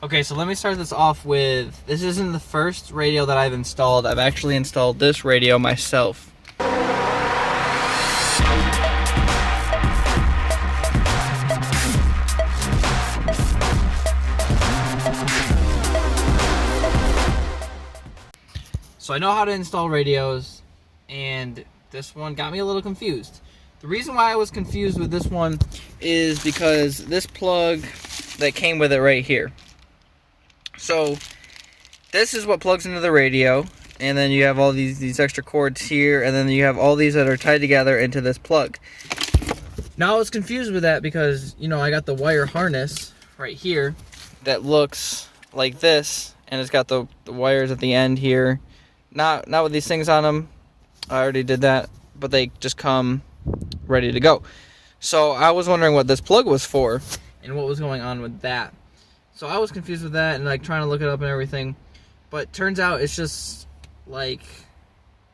Okay, so let me start this off with, this isn't the first radio that I've installed. I've actually installed this radio myself. So I know how to install radios, and this one got me a little confused. The reason why I was confused with this one is because this plug that came with it right here. So this is what plugs into the radio, and then you have all these extra cords here, and then you have all these that are tied together into this plug. Now I was confused with that because, you know, I got the wire harness right here that looks like this, and it's got the wires at the end here. Not with these things on them. I already did that, but they just come ready to go. So I was wondering what this plug was for and what was going on with that. So I was confused with that and like trying to look it up and everything. But turns out it's just like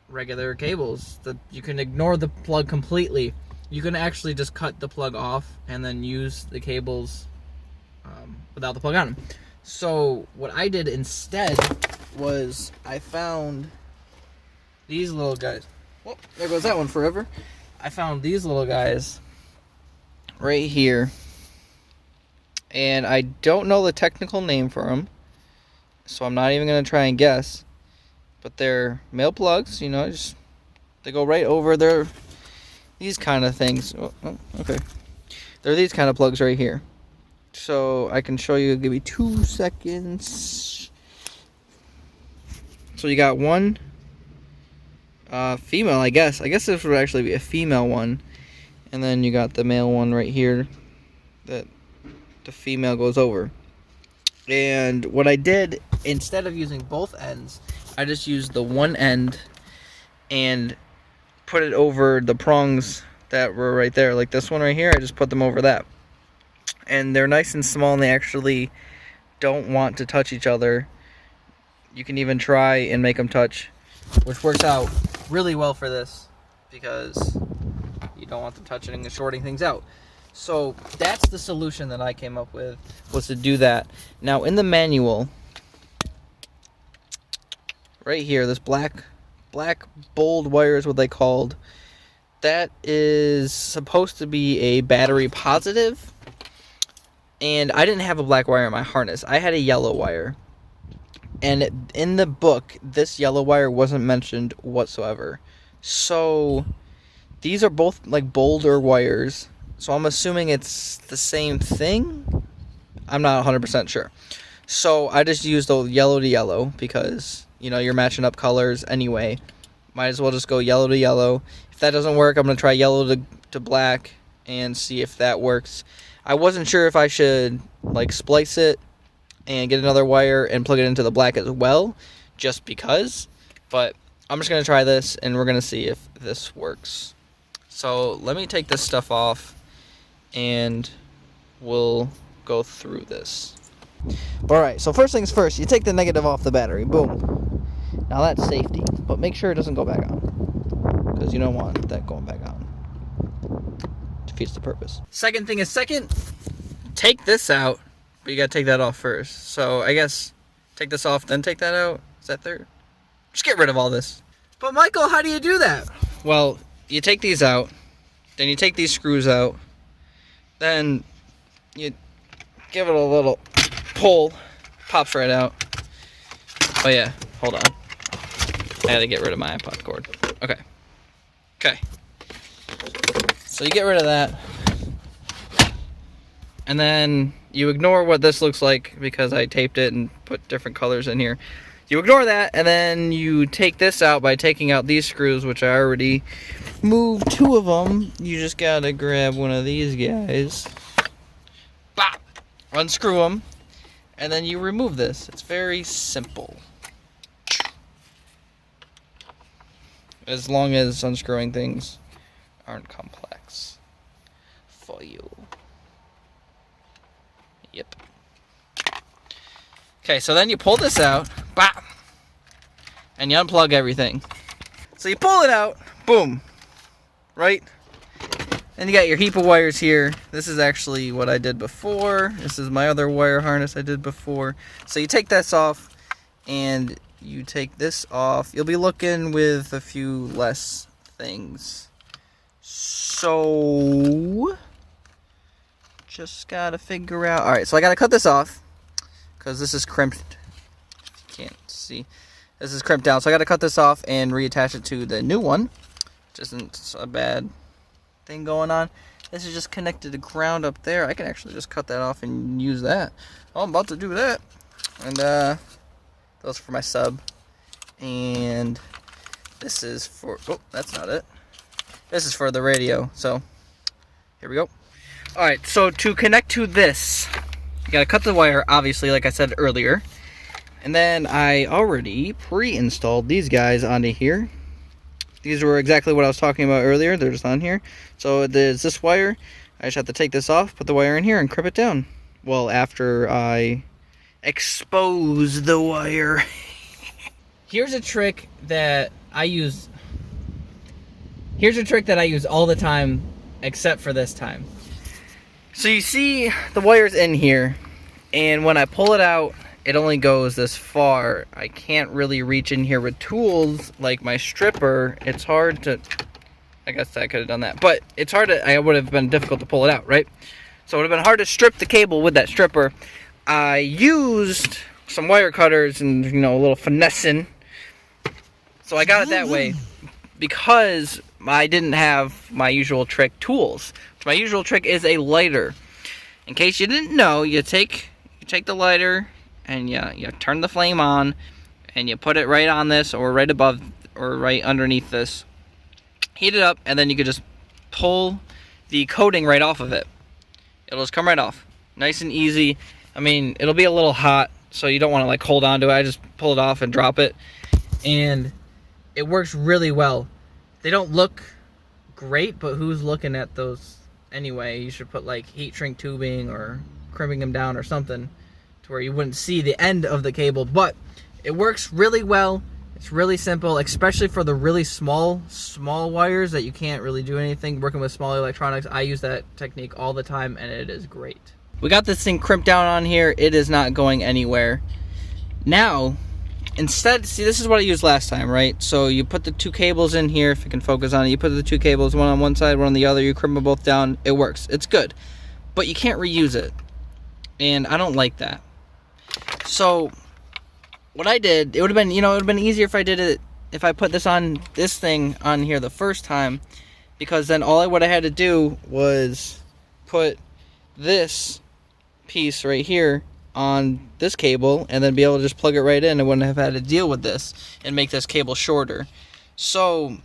regular cables that you can ignore the plug completely. You can actually just cut the plug off and then use the cables without the plug on them. So what I did instead was I found these little guys. Well, there goes that one forever. I found these little guys right here, and I don't know the technical name for them, so I'm not even going to try and guess, but they're male plugs, you know, just they go right over there. These kind of things. Oh, okay. They're these kind of plugs right here. So I can show you, give me 2 seconds. So you got one female, I guess. I guess this would actually be a female one. And then you got the male one right here that the female goes over. And what I did, instead of using both ends, I just used the one end and put it over the prongs that were right there. Like this one right here, I just put them over that. And they're nice and small, and they actually don't want to touch each other. You can even try and make them touch, which works out really well for this because you don't want them touching and shorting things out. So that's the solution that I came up with, was to do that. Now in the manual, right here, this black bold wire is what they called. That is supposed to be a battery positive. And I didn't have a black wire in my harness. I had a yellow wire. And in the book, this yellow wire wasn't mentioned whatsoever. So these are both like bolder wires. So I'm assuming it's the same thing. I'm not 100% sure. So I just used the yellow to yellow because, you know, you're matching up colors anyway. Might as well just go yellow to yellow. If that doesn't work, I'm going to try yellow to black and see if that works. I wasn't sure if I should like splice it and get another wire and plug it into the black as well, just because. But I'm just going to try this and we're going to see if this works. So let me take this stuff off and we'll go through this. Alright, so first things first, you take the negative off the battery. Boom. Now that's safety, but make sure it doesn't go back on, because you don't want that going back on. Defeats the purpose. Second thing is second, take this out, but you gotta take that off first. So I guess take this off, then take that out. Is that third? Just get rid of all this. But Michael, how do you do that? Well, you take these out, then you take these screws out, then you give it a little pull, pops right out. Oh yeah, hold on. I had to get rid of my iPod cord. Okay. So you get rid of that. And then you ignore what this looks like because I taped it and put different colors in here. You ignore that, and then you take this out by taking out these screws, which I already moved 2 of them. You just gotta grab one of these guys. Bop! Unscrew them. And then you remove this. It's very simple. As long as unscrewing things aren't complex for you. Yep. Okay, so then you pull this out, bop, and you unplug everything. So you pull it out, boom, right? And you got your heap of wires here. This is actually what I did before. This is my other wire harness I did before. So you take this off and you take this off. You'll be looking with a few less things. So just gotta figure out. All right, so I gotta cut this off because this is crimped. You can't see. This is crimped down, so I gotta cut this off and reattach it to the new one, which isn't a bad thing going on. This is just connected to ground up there. I can actually just cut that off and use that. Oh, I'm about to do that. And those are for my sub. And this is for, oh, that's not it. This is for the radio. So here we go. All right, so to connect to this, you gotta cut the wire, obviously, like I said earlier. And then I already pre-installed these guys onto here. These were exactly what I was talking about earlier. They're just on here. So there's this wire. I just have to take this off, put the wire in here, and crimp it down. Well, after I expose the wire. Here's a trick that I use. Here's a trick that I use all the time, except for this time. So you see the wire's in here, and when I pull it out, it only goes this far. I can't really reach in here with tools like my stripper. It's hard to, I guess I could have done that, but it's hard to, it would have been difficult to pull it out, right? So it would have been hard to strip the cable with that stripper. I used some wire cutters and, you know, a little finessing. So I got it that way because I didn't have my usual trick tools. My usual trick is a lighter. In case you didn't know, you take the lighter, and you turn the flame on, and you put it right on this, or right above, or right underneath this. Heat it up, and then you could just pull the coating right off of it. It'll just come right off. Nice and easy. I mean, it'll be a little hot, so you don't want to like hold on to it. I just pull it off and drop it. And it works really well. They don't look great, but who's looking at those anyway? You should put like heat shrink tubing or crimping them down or something, to where you wouldn't see the end of the cable. But it works really well. It's really simple, especially for the really small wires that you can't really do anything working with small electronics. I use that technique all the time, and it is great. We got this thing crimped down on here. It is not going anywhere. Now, instead, see, this is what I used last time, right? So you put the two cables in here, if you can focus on it. You put the two cables, one on one side, one on the other. You crimp them both down. It works. It's good. But you can't reuse it. And I don't like that. So what I did, it would have been, you know, it would have been easier if I did it, if I put this thing on here the first time, because then all I would have had to do was put this piece right here on this cable and then be able to just plug it right in. I wouldn't have had to deal with this and make this cable shorter. So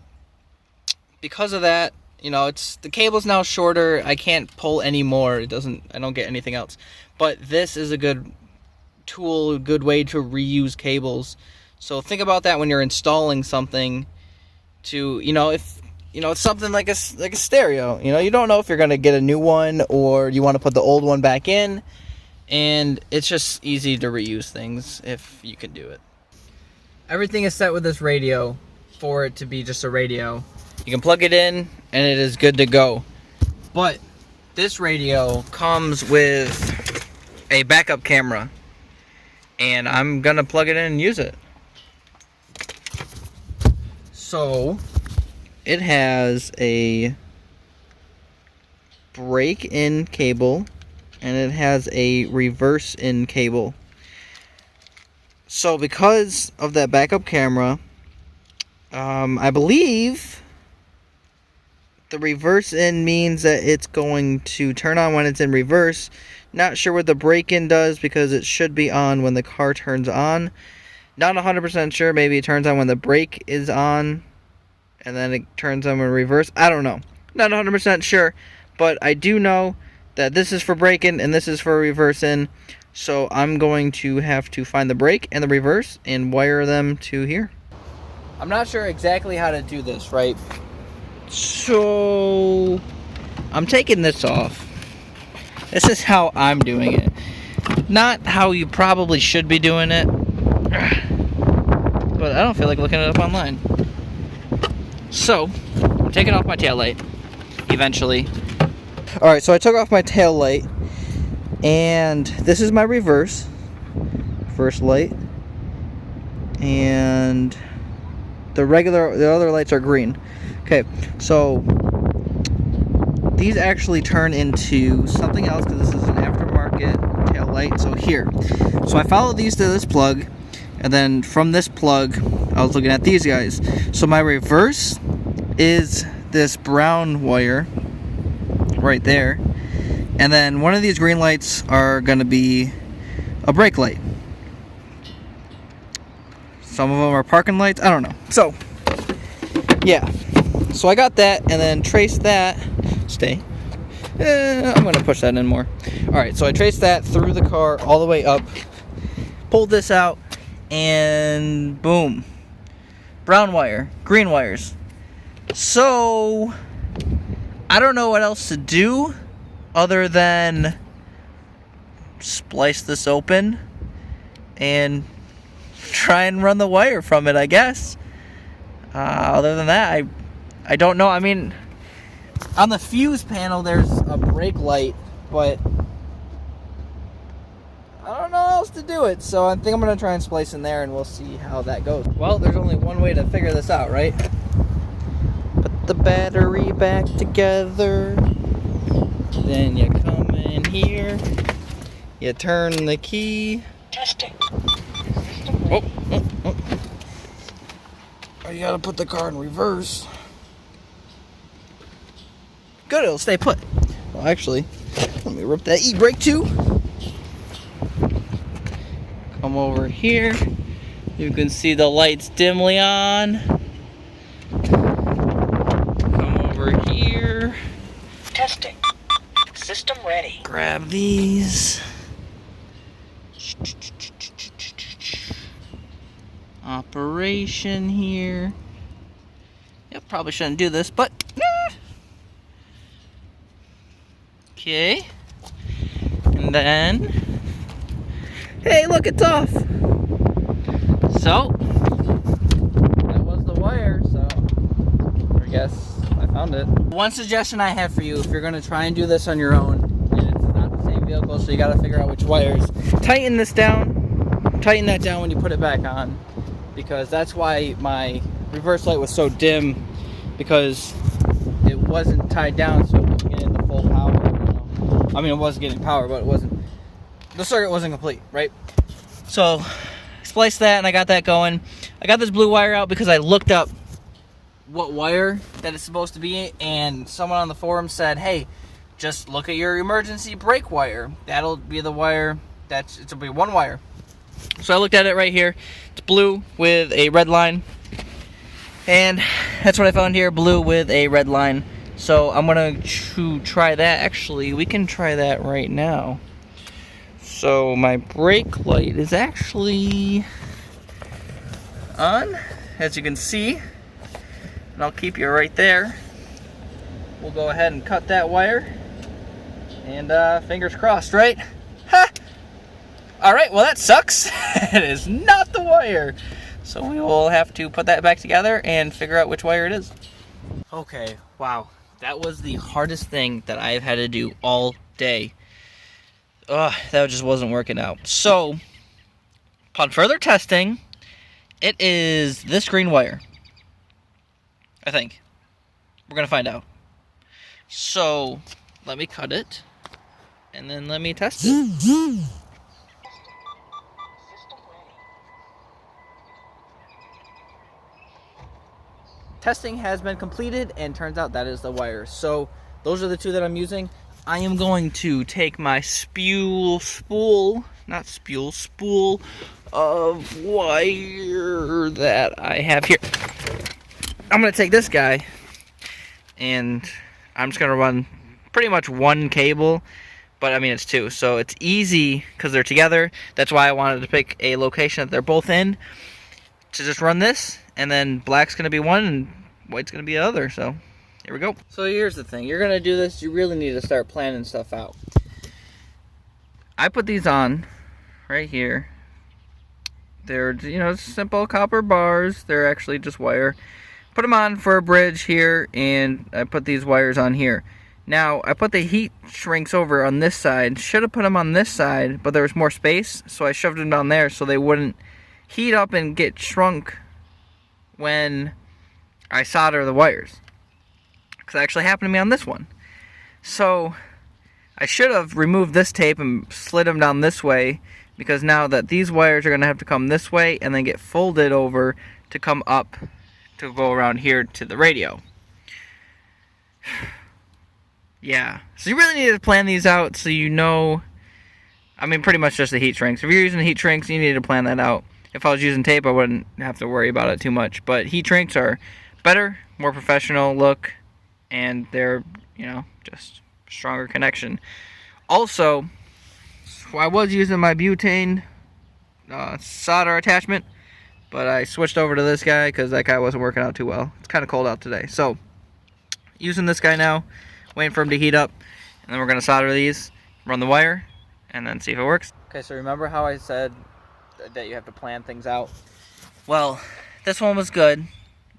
because of that, you know, the cable's now shorter. I can't pull any more. I don't get anything else. But this is a good tool, a good way to reuse cables. So think about that when you're installing something, to, you know, if you know, it's something like a stereo. You know, you don't know if you're going to get a new one or you want to put the old one back in. And it's just easy to reuse things if you can do it. Everything is set with this radio for it to be just a radio. You can plug it in and it is good to go. But this radio comes with a backup camera. And I'm going to plug it in and use it. So it has a break-in cable and it has a reverse-in cable. So because of that backup camera, I believe the reverse-in means that it's going to turn on when it's in reverse. Not sure what the break-in does, because it should be on when the car turns on. Not 100% sure. Maybe it turns on when the brake is on and then it turns on when reverse. I don't know. Not 100% sure. But I do know that this is for break-in and this is for reverse-in. So I'm going to have to find the brake and the reverse and wire them to here. I'm not sure exactly how to do this, right? So I'm taking this off. This is how I'm doing it. Not how you probably should be doing it. But I don't feel like looking it up online. So, I'm taking off my taillight, eventually. Alright, so I took off my tail light, and this is my reverse light, and the other lights are green. Okay, so these actually turn into something else because this is an aftermarket tail light. So I followed these to this plug, and then from this plug I was looking at these guys. So my reverse is this brown wire right there, and then one of these green lights are going to be a brake light. Some of them are parking lights, I don't know. So yeah, so I got that, and then traced that. I'm going to push that in more. Alright, so I traced that through the car all the way up, pulled this out, and boom, brown wire, green wires. So I don't know what else to do other than splice this open and try and run the wire from it, I guess. Other than that, I don't know. I mean, on the fuse panel there's a brake light, but I don't know how else to do it, so I think I'm going to try and splice in there, and we'll see how that goes. Well, there's only one way to figure this out, right? Put the battery back together, then you come in here, you turn the key. Testing. Oh. You gotta put the car in reverse. Good, it'll stay put. Well, actually, let me rip that e-brake too. Come over here. You can see the lights dimly on. Come over here. Testing. System ready. Grab these. Operation here. Yep, probably shouldn't do this, but okay. And then, hey, look, it's off. So that was the wire. So I guess I found it. One suggestion I have for you, if you're gonna try and do this on your own, and it's not the same vehicle, so you gotta figure out which wires. Tighten this down. Tighten that down when you put it back on, because that's why my reverse light was so dim, because it wasn't tied down, so it wasn't getting the full power. I mean, it was getting power, but the circuit wasn't complete, right? So I spliced that, and I got that going. I got this blue wire out because I looked up what wire that it's supposed to be, and someone on the forum said, hey, just look at your emergency brake wire. That'll be the wire. It'll be one wire. So I looked at it right here. It's blue with a red line, and that's what I found here, blue with a red line. So I'm gonna try that. Actually, we can try that right now. So my brake light is actually on, as you can see, and I'll keep you right there. We'll go ahead and cut that wire, and fingers crossed, right? Ha! Alright, well that sucks. It is not the wire. So we will have to put that back together and figure out which wire it is. Okay, wow. That was the hardest thing that I've had to do all day. That just wasn't working out. So, upon further testing, it is this green wire. I think. We're going to find out. So, let me cut it, and then let me test it. Testing has been completed, and turns out that is the wire. So those are the two that I'm using. I am going to take my spool of wire that I have here. I'm going to take this guy, and I'm just going to run pretty much one cable, but I mean it's two, so it's easy because they're together. That's why I wanted to pick a location that they're both in, to just run this, and then black's going to be one and white's going to be the other. So here we go. So here's the thing. You're going to do this, you really need to start planning stuff out. I put these on right here. They're, simple copper bars. They're actually just wire. Put them on for a bridge here, and I put these wires on here. Now, I put the heat shrinks over on this side. Should have put them on this side, but there was more space, so I shoved them down there so they wouldn't heat up and get shrunk when I solder the wires. Because that actually happened to me on this one. So, I should have removed this tape and slid them down this way, because now that these wires are going to have to come this way and then get folded over to come up to go around here to the radio. Yeah, so you really need to plan these out so you know, I mean pretty much just the heat shrinks. If you're using heat shrinks, you need to plan that out. If I was using tape, I wouldn't have to worry about it too much. But heat shrinks are better, more professional look, and they're, you know, just stronger connection. Also, I was using my butane solder attachment, but I switched over to this guy because that guy wasn't working out too well. It's kind of cold out today. So, using this guy now. Waiting for them to heat up, and then we're going to solder these, run the wire, and then see if it works. Okay, so remember how I said that you have to plan things out? Well, this one was good.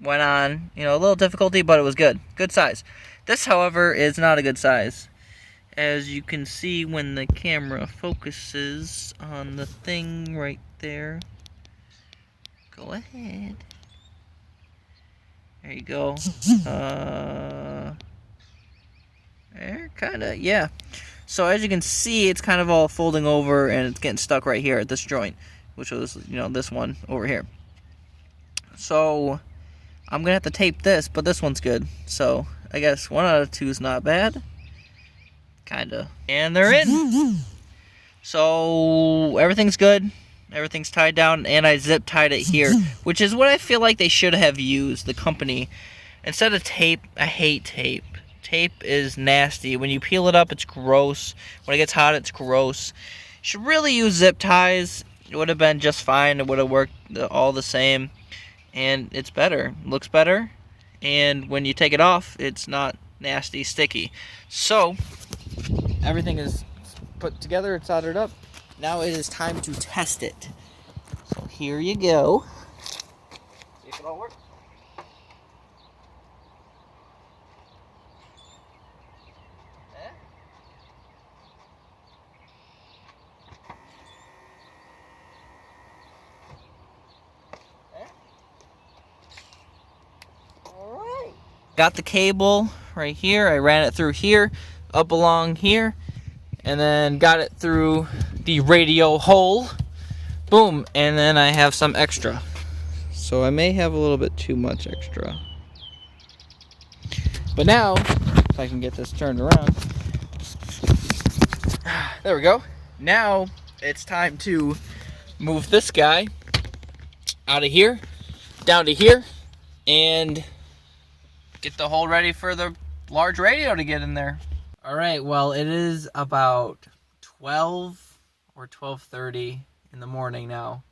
Went on, you know, a little difficulty, but it was good. Good size. This, however, is not a good size. As you can see when the camera focuses on the thing right there. Go ahead. There you go. There, kinda, yeah. So as you can see, it's kind of all folding over and it's getting stuck right here at this joint, which was, you know, this one over here. So I'm gonna have to tape this, but this one's good. So I guess 1 out of 2 is not bad. Kinda. And they're in. So everything's good. Everything's tied down, and I zip tied it here, which is what I feel like they should have used, the company. Instead of tape, I hate tape. Tape is nasty. When you peel it up, it's gross. When it gets hot, it's gross. You should really use zip ties. It would have been just fine. It would have worked all the same. And it's better. Looks better. And when you take it off, it's not nasty, sticky. So, everything is put together. It's soldered up. Now it is time to test it. So here you go. See if it all works. Got the cable right here. I ran it through here, up along here, and then got it through the radio hole. Boom, and then I have some extra. So I may have a little bit too much extra. But now, if I can get this turned around. There we go. Now it's time to move this guy out of here, down to here, and get the hole ready for the large radio to get in there. All right, well, it is about 12 or 12:30 in the morning now.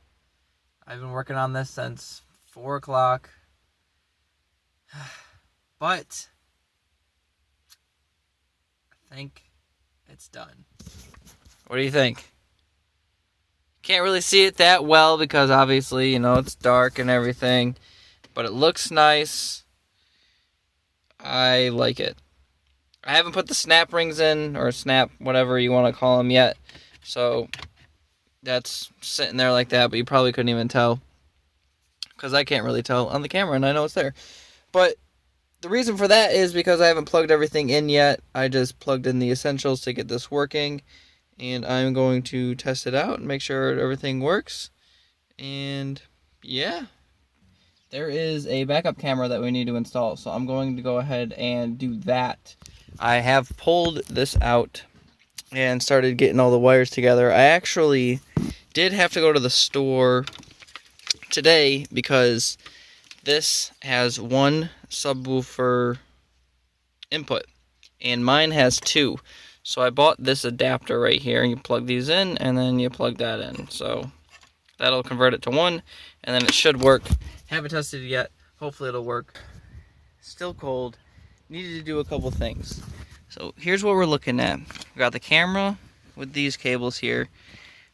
I've been working on this since 4 o'clock. But I think it's done. What do you think? Can't really see it that well because obviously, you know, it's dark and everything. But it looks nice. I like it. I haven't put the snap rings in, or snap, whatever you want to call them yet. So, that's sitting there like that, but you probably couldn't even tell. Because I can't really tell on the camera, and I know it's there. But the reason for that is because I haven't plugged everything in yet. I just plugged in the essentials to get this working. And I'm going to test it out and make sure everything works. And, yeah. There is a backup camera that we need to install, so I'm going to go ahead and do that. I have pulled this out and started getting all the wires together. I actually did have to go to the store today because this has one subwoofer input, and mine has 2. So I bought this adapter right here, and you plug these in, and then you plug that in. So that'll convert it to 1, and then it should work. Haven't tested it yet. Hopefully it'll work. Still cold. Needed to do a couple things. So here's what we're looking at. We got the camera with these cables here.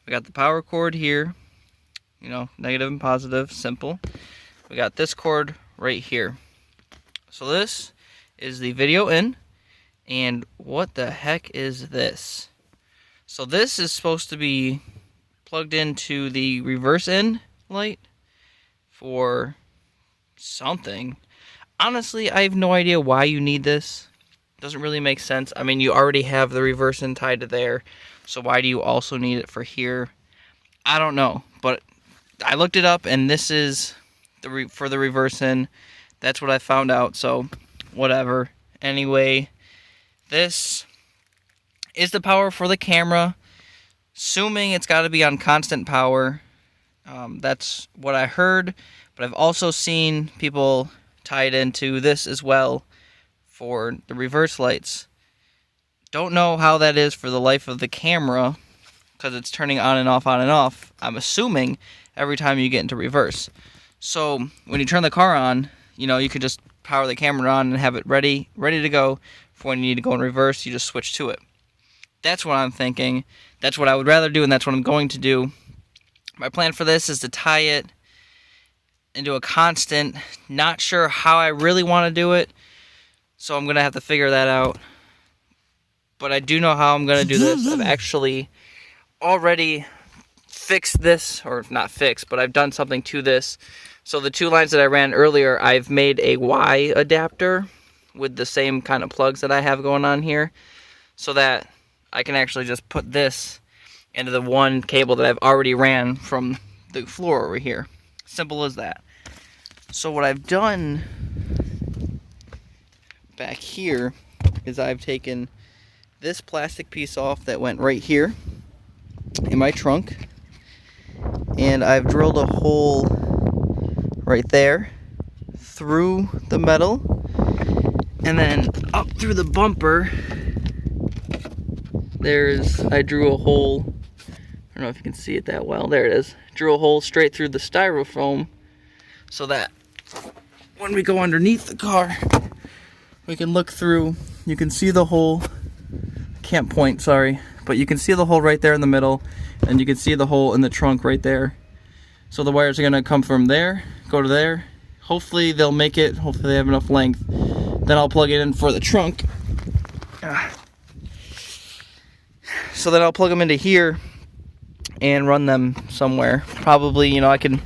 We got the power cord here. You know, negative and positive, simple. We got this cord right here. So this is the video in, And what the heck is this? So this is supposed to be plugged into the reverse end light for something. Honestly, I have no idea why you need this. Doesn't really make sense. I mean, you already have the reverse end tied to there, so why do you also need it for here? I don't know, but I looked it up, and this is for the reverse end. That's what I found out, so whatever. Anyway, this is the power for the camera. Assuming it's got to be on constant power. That's what I heard, but I've also seen people tie it into this as well for the reverse lights. Don't know how that is for the life of the camera, because it's turning on and off, on and off, I'm assuming, every time you get into reverse. So when you turn the car on, you could just power the camera on and have it ready to go for when you need to go in reverse. You just switch to it. That's what I'm thinking. That's what I would rather do, and that's what I'm going to do. My plan for this is to tie it into a constant. Not sure how I really want to do it, so I'm going to have to figure that out. But I do know how I'm going to do this. I've actually already fixed this, or not fixed, but I've done something to this. So the two lines that I ran earlier, I've made a Y adapter with the same kind of plugs that I have going on here, so that I can actually just put this into the one cable that I've already ran from the floor over here. Simple as that. So what I've done back here is I've taken this plastic piece off that went right here in my trunk, and I've drilled a hole right there through the metal, and then up through the bumper I drew a hole. I don't know if you can see it that well. There it is. Drew a hole straight through the styrofoam, so that when we go underneath the car, we can look through. You can see the hole. Can't point, sorry, but you can see the hole right there in the middle, and you can see the hole in the trunk right there. So the wires are going to come from there, go to there. Hopefully they'll make it. Hopefully they have enough length. Then I'll plug it in for the trunk. So then I'll plug them into here and run them somewhere. Probably, I can...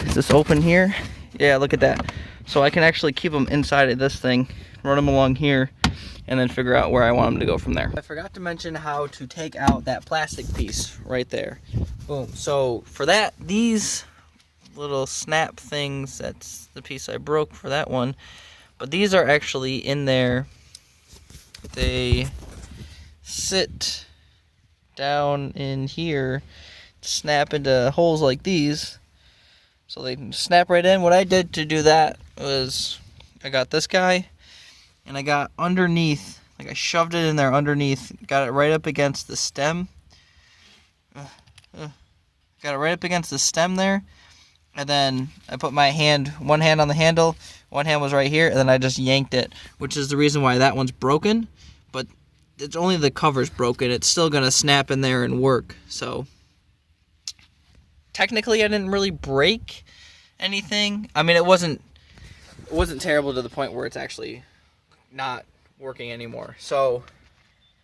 Is this open here? Yeah, look at that. So I can actually keep them inside of this thing, run them along here, and then figure out where I want them to go from there. I forgot to mention how to take out that plastic piece right there. Boom. So for that, these little snap things, that's the piece I broke for that one, but these are actually in there. They sit down in here, snap into holes like these, so they can snap right in. What I did to do that was I got this guy, and I got underneath, like I shoved it in there underneath, got it right up against the stem. Got it right up against the stem there, and then I put my hand, one hand on the handle, one hand was right here, and then I just yanked it, which is the reason why that one's broken, but it's only the cover's broken. It's still going to snap in there and work. So technically I didn't really break anything. I mean, it wasn't terrible to the point where it's actually not working anymore. So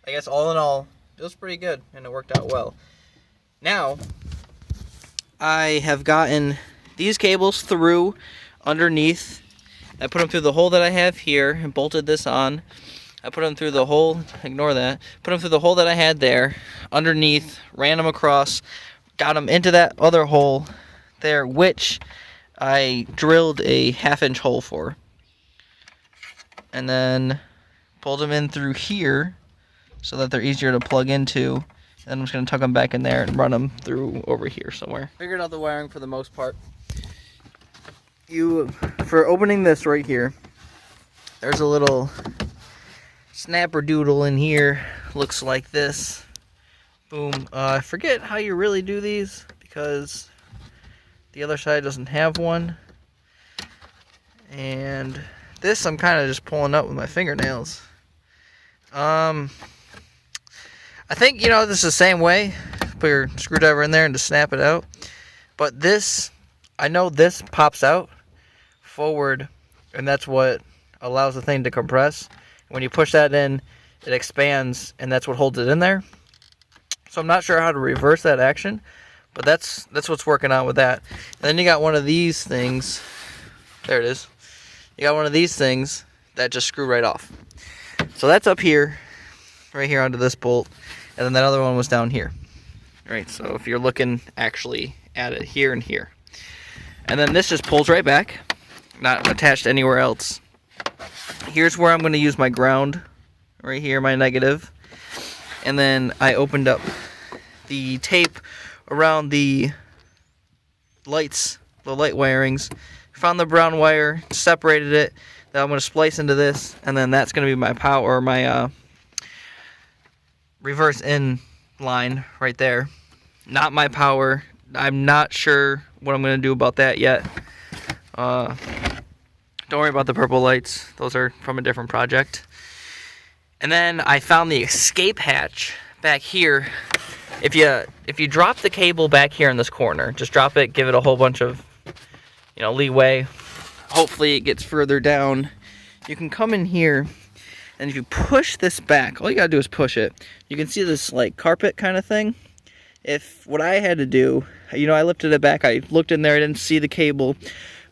I guess all in all, it was pretty good, and it worked out well. Now I have gotten these cables through underneath. I put them through the hole that I have here and bolted this on. I put them through the hole, ignore that, put them through the hole that I had there, underneath, ran them across, got them into that other hole there, which I drilled a 1/2-inch hole for. And then pulled them in through here so that they're easier to plug into. And then I'm just going to tuck them back in there and run them through over here somewhere. Figured out the wiring for the most part. For opening this right here, there's a little snapper doodle in here. Looks like this. Boom. I forget how you really do these, because the other side doesn't have one. And this I'm kind of just pulling up with my fingernails. I think, this is the same way. Put your screwdriver in there and just snap it out. But this, I know this pops out forward, and that's what allows the thing to compress. When you push that in, it expands, and that's what holds it in there. So I'm not sure how to reverse that action, but that's what's working on with that. And then you got one of these things. There it is. You got one of these things that just screw right off. So that's up here, right here onto this bolt, and then that other one was down here. Right, so if you're looking actually at it here and here. And then this just pulls right back, not attached anywhere else. Here's where I'm going to use my ground, right here, my negative. And then I opened up the tape around the lights, the light wirings. Found the brown wire, separated it. Then I'm going to splice into this, and then that's going to be my power, or my reverse in line right there. Not my power. I'm not sure what I'm going to do about that yet. Don't worry about the purple lights. Those are from a different project. And then I found the escape hatch back here. If you drop the cable back here in this corner, just drop it, give it a whole bunch of, leeway. Hopefully it gets further down. You can come in here, and if you push this back, all you gotta do is push it. You can see this like carpet kind of thing. If what I had to do, I lifted it back, I looked in there, I didn't see the cable,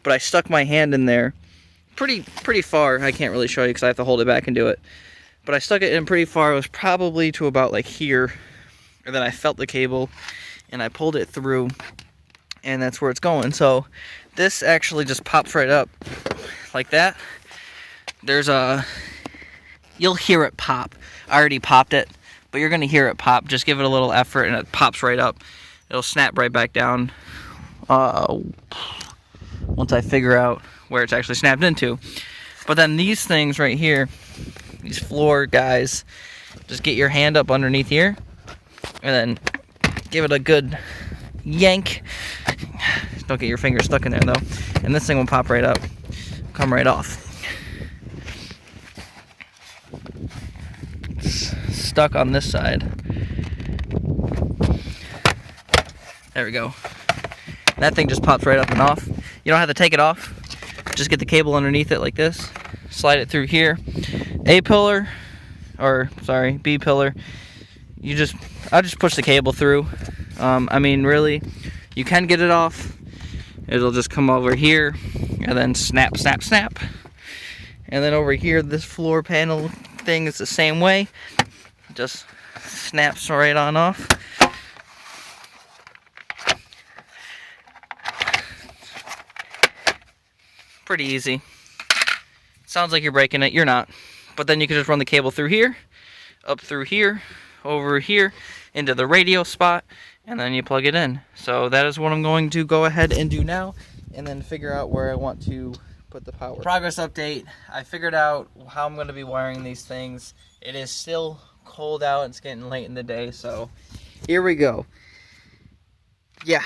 but I stuck my hand in there pretty far. I can't really show you because I have to hold it back and do it. But I stuck it in pretty far. It was probably to about like here. And then I felt the cable and I pulled it through, and that's where it's going. So this actually just pops right up like that. You'll hear it pop. I already popped it, but you're gonna hear it pop. Just give it a little effort and it pops right up. It'll snap right back down once I figure out where it's actually snapped into. But then these things right here, these floor guys, just get your hand up underneath here and then give it a good yank. Don't get your finger stuck in there though. And this thing will pop right up, come right off. It's stuck on this side. There we go. That thing just pops right up and off. You don't have to take it off. Just get the cable underneath it like this. Slide it through here. B pillar. I'll just push the cable through. Really, you can get it off. It'll just come over here and then snap, snap, snap. And then over here, this floor panel thing is the same way. Just snaps right on off. Pretty easy. Sounds like you're breaking it. You're not. But then you can just run the cable through here, up through here, over here, into the radio spot, and then you plug it in. So that is what I'm going to go ahead and do now, and then figure out where I want to put the power. Progress update. I figured out how I'm going to be wiring these things. It is still cold out. It's getting late in the day, so here we go. Yeah.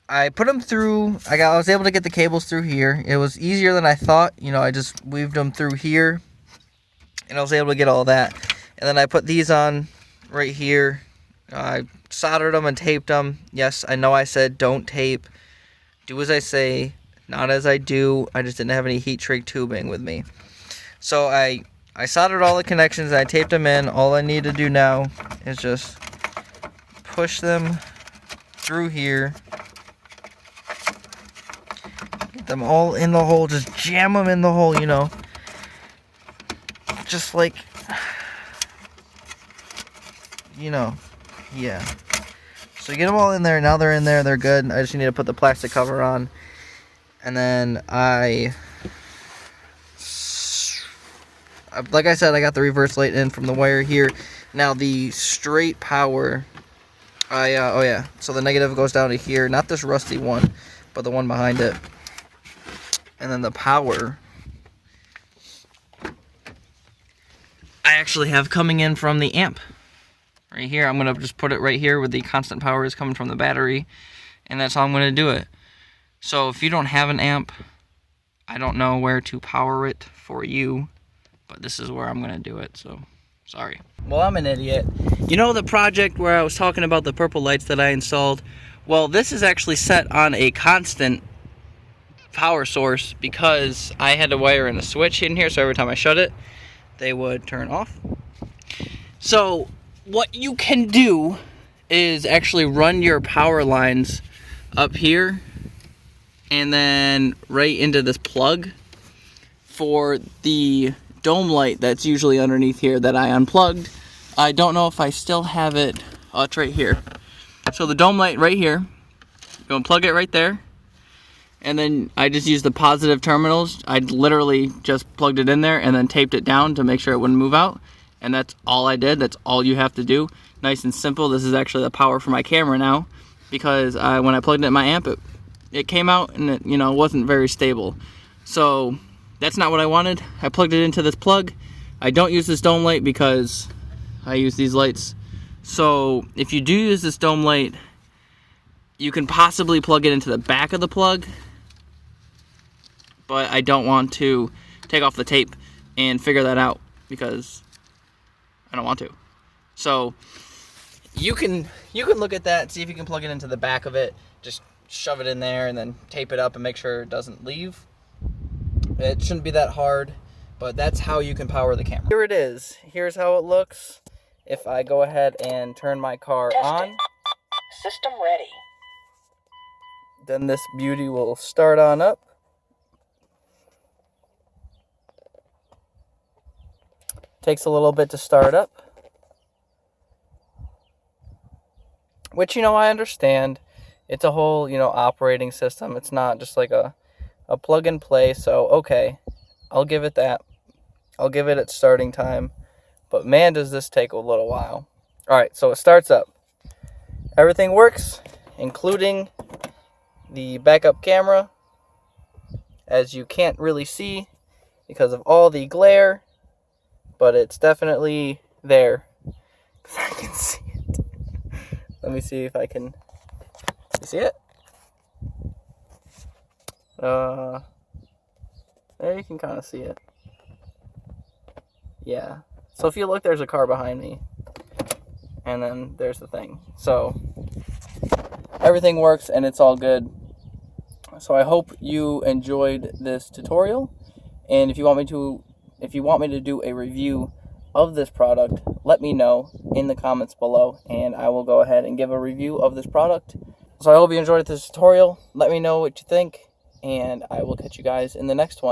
I put them through. I was able to get the cables through here. It was easier than I thought. I just weaved them through here, and I was able to get all that. And then I put these on right here. I soldered them and taped them. Yes, I know I said don't tape. Do as I say, not as I do. I just didn't have any heat shrink tubing with me. So I soldered all the connections and I taped them in. All I need to do now is just push them through here. Get them all in the hole. Just jam them in the hole, Just like, yeah. So get them all in there. Now they're in there. They're good. I just need to put the plastic cover on. And then like I said, I got the reverse light in from the wire here. Now the straight power, so the negative goes down to here. Not this rusty one, but the one behind it. And then the power, I actually have coming in from the amp. Right here, I'm going to just put it right here where the constant power is coming from the battery. And that's how I'm going to do it. So if you don't have an amp, I don't know where to power it for you. But this is where I'm going to do it, so sorry. Well, I'm an idiot. The project where I was talking about the purple lights that I installed? Well, this is actually set on a constant power source because I had to wire in a switch in here, so every time I shut it, they would turn off. So what you can do is actually run your power lines up here and then right into this plug for the dome light that's usually underneath here that I unplugged. I don't know if I still have it. Oh, it's right here. So the dome light right here, go and plug it right there. And then I just used the positive terminals. I literally just plugged it in there and then taped it down to make sure it wouldn't move out. And that's all I did. That's all you have to do. Nice and simple. This is actually the power for my camera now, because when I plugged it in my amp, it came out and it, wasn't very stable. So that's not what I wanted. I plugged it into this plug. I don't use this dome light because I use these lights. So if you do use this dome light, you can possibly plug it into the back of the plug, but I don't want to take off the tape and figure that out because I don't want to. So you can look at that, see if you can plug it into the back of it, just shove it in there and then tape it up and make sure it doesn't leave. It shouldn't be that hard, but that's how you can power the camera. Here it is. Here's how it looks if I go ahead and turn my car on. System ready. Then this beauty will start on up. Takes a little bit to start up. Which, I understand. It's a whole, operating system. It's not just like a plug and play. So, okay, I'll give it that. I'll give it its starting time. But man, does this take a little while. All right, so it starts up. Everything works, including the backup camera, as you can't really see because of all the glare, but it's definitely there. I can see it. Let me see if I can. You see it? There you can kind of see it. Yeah. So if you look, there's a car behind me. And then there's the thing. So everything works and it's all good. So I hope you enjoyed this tutorial. And if you want me to do a review of this product, let me know in the comments below and I will go ahead and give a review of this product. So I hope you enjoyed this tutorial. Let me know what you think and I will catch you guys in the next one.